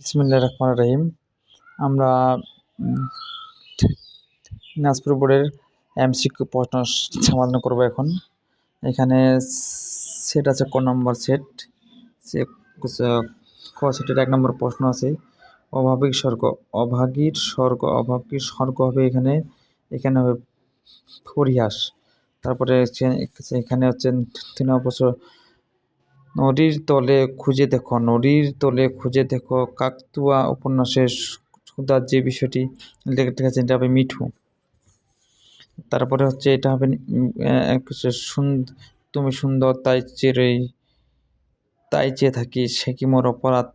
বিসমিল্লাহির রহমানির রহিম। আমরা উম দিনাজপুর বোর্ডের এমসিকিউ প্রশ্ন সমাধান করব এখন। এখানে সেট আছে ক নম্বর সেট। সে ক সেটের ১ নম্বর প্রশ্ন আছে অভাগিক স্বর্গ। অভাগীর স্বর্গ হবে এখানে হবে পরিহাস। তারপরে এখানে হচ্ছে ৩ নম্বর প্রশ্ন নদীর তলে খুঁজে দেখো কাকতুয়া উপন্যাসের সুধার যে বিষয়টি লেখা আছে এটা হবে মিঠু। তারপরে হচ্ছে এটা হবে তুমি সুন্দর তাই চেয়ে থাকি সে কি মোর অপরাধ।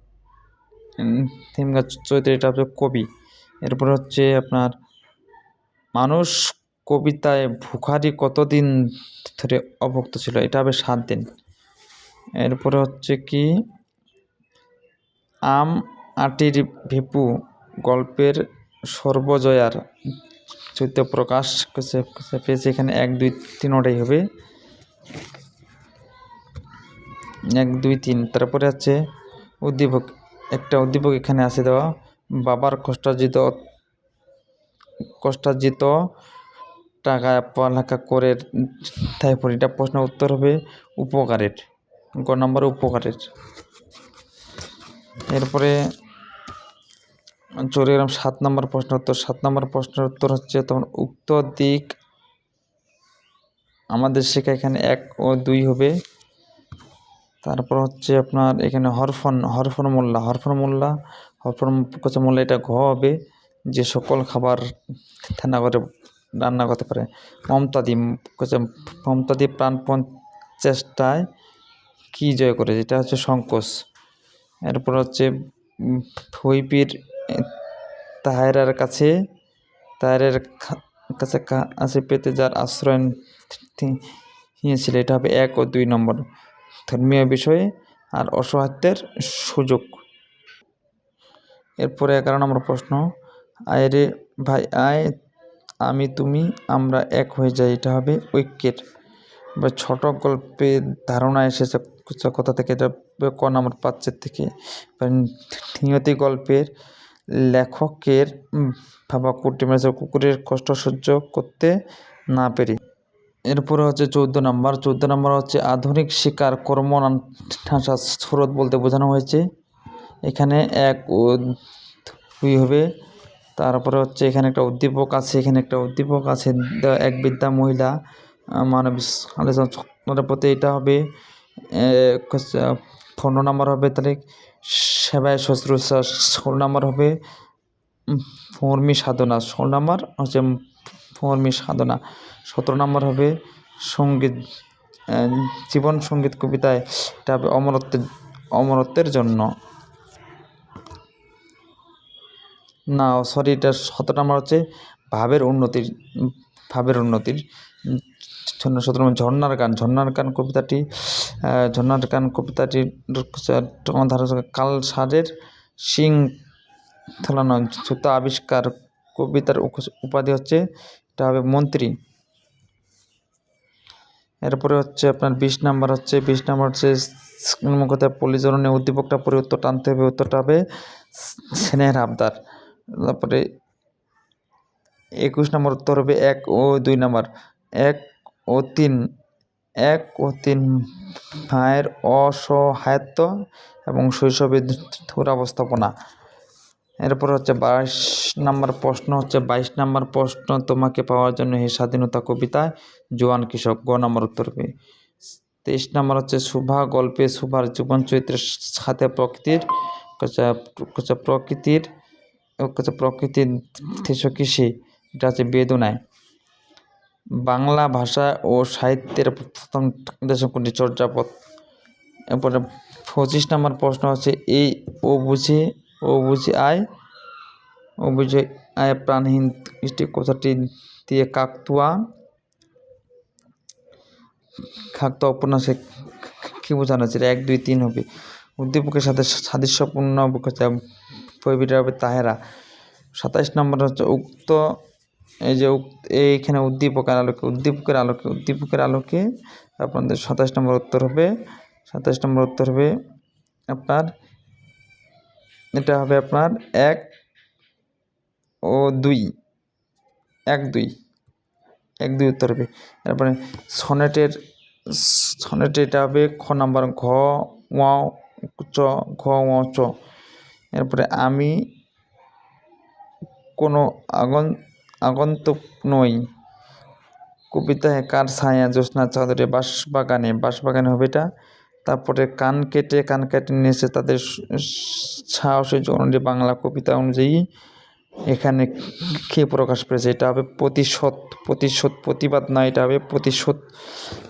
থিমগাছ চরিত্র এটা হবে কবি। এরপরে হচ্ছে আপনার মানুষ কবিতায় ভুখারী কতদিন ধরে অভুক্ত ছিল, এটা হবে ৭ দিন। এরপরে হচ্ছে কি আম আটির ভিপু গল্পের সর্বজয়ার চরিত্র প্রকাশ পেয়েছে এখানে ১, ২, ৩ ওটাই হবে ১, ২, ৩। তারপরে আছে উদ্দীপক। একটা উদ্দীপক এখানে আছে দেওয়া বাবার কষ্টার্জিত টাকায় পড়ালেখা করে তাই এটা প্রশ্নের উত্তর হবে উপকারের, গ নম্বরে উপকারের। এরপরে চলে গেলাম ৭ নম্বর প্রশ্নের উত্তর। ৭ নম্বর প্রশ্নের উত্তর হচ্ছে তোমার উক্ত দিক আমাদের শেখা এখানে ১ ও ২ হবে। তারপর হচ্ছে আপনার এখানে হরফর মোল্লা এটা ঘ হবে যে সকল খাবার রান্না করতে পারে। মমতাদি প্রাণপণ চেষ্টায় কি জয় করে, যেটা হচ্ছে সংকোচ। এরপর হচ্ছে থইপির তাহেরার কাছে আছে পেতে যার আশ্রয় নিয়েছিল, এটা হবে ১ ও ২ নম্বর ধর্মীয় বিষয়ে আর অসহায়ত্বের সুযোগ। এরপরে ১১ নম্বর প্রশ্ন আয় রে ভাই আয় আমি তুমি আমরা এক হয়ে যাই, এটা হবে ঐক্যের বা ছোট গল্পের ধারণা এসেছে কথা থেকে, এটা ক নম্বর পাচ্ছের থেকে। নিয়তি গল্পের লেখকের ভাবা কুকুরের কষ্ট সহ্য করতে না পেরে। এরপরে হচ্ছে ১৪ নম্বর হচ্ছে আধুনিক শিকার কর্মনাশা স্রোত বলতে বোঝানো হয়েছে, এখানে ১ ও ২ হবে। তারপরে হচ্ছে এখানে একটা উদ্দীপক আছে এক বৃদ্ধা মহিলা মানব আলোচনার প্রতি, এটা হবে ১৫ নম্বর হবে তাহলে সেবায় শুশ্রূষা। ১৬ নম্বর হবে ফর্মী সাধনা। ১৬ নম্বর হচ্ছে ফর্মী সাধনা। ১৭ নম্বর হবে সঙ্গীত জীবন সঙ্গীত কবিতায়, এটা হবে অমরত্বের জন্য। এটা ১৭ নম্বর হচ্ছে ভাবের উন্নতির জন্য। ১৭ নম্বর ঝর্ণার গান কবিতাটির কালসারের শিং থলানো জুতা আবিষ্কার। কবিতার উপাধি হচ্ছে এটা হবে মন্ত্রী। এরপরে হচ্ছে আপনার ২০ নম্বর হচ্ছে পল্লীজননী উদ্দীপকটা পরে উত্তরটা আনতে হবে, উত্তরটা হবে স্নেহের আবদার। তারপরে ২১ নম্বর উত্তর হবে ১ ও ২ নম্বর ১ ও ৩ মায়ের অসহায়ত্ব এবং শৈশবে দুরবস্থাপনা। এরপর হচ্ছে ২২ নম্বর প্রশ্ন তোমাকে পাওয়ার জন্য হে স্বাধীনতা কবিতায় জোয়ান কৃষক, গ নম্বর উত্তর হবে। ২৩ নম্বর হচ্ছে সুভা গল্পে সুভার জীবন চরিত্রের সাথে প্রকৃতির দেশকৃষি, এটা হচ্ছে বেদনায়। বাংলা ভাষা ও সাহিত্যের প্রথম দেশক কোনটি, চর্যাপদ। এরপরে ২৫ নম্বর প্রশ্ন হচ্ছে এই ও বুঝি আয় প্রাণহীন কথাটি দিয়ে কাকতুয়া উপন্যাসে কি বোঝানো হচ্ছে, ১, ২, ৩ হবে। উদ্দীপকের সাথে সাদৃশ্যপূর্ণ বইটা হবে তাহেরা। ২৭ নম্বর হচ্ছে এইখানে উদ্দীপকের আলোকে আপনাদের ২৭ নম্বর উত্তর হবে আপনার এটা হবে আপনার 1 ও 2, 1 2, 1 2 উত্তর হবে। তারপরে সনেটের এটা হবে খ নাম্বার, ঘ ঙ চ, ঘ ঙ চ। এরপরে আমি কোনো আগন্তুক নই, কবিতায় কার ছায়া জ্যোৎস্না চাদরে, বাঁশবাগানে হবে এটা। তারপরে কান কেটে নিয়েছে তাদের সাহসী জননী, বাংলা কবিতা অনুযায়ী এখানে কে প্রকাশ পেয়েছে, এটা হবে প্রতিশোধ, প্রতিবাদ নয়, এটা হবে প্রতিশোধ।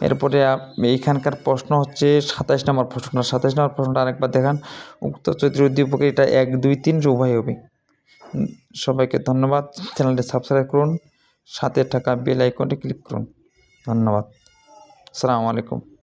এরপরে এইখানকার প্রশ্ন হচ্ছে 27 নম্বর প্রশ্নটা। 27 নম্বর প্রশ্নটা আরেকবার দেখান। উক্ত চরিত্র উদ্দীপকে এটা 1 2 3 উভয় হবে। সবাইকে ধন্যবাদ। চ্যানেলটি সাবস্ক্রাইব করুন, সাথে থাকা বেল আইকনটি ক্লিক করুন। ধন্যবাদ। আসসালামু আলাইকুম।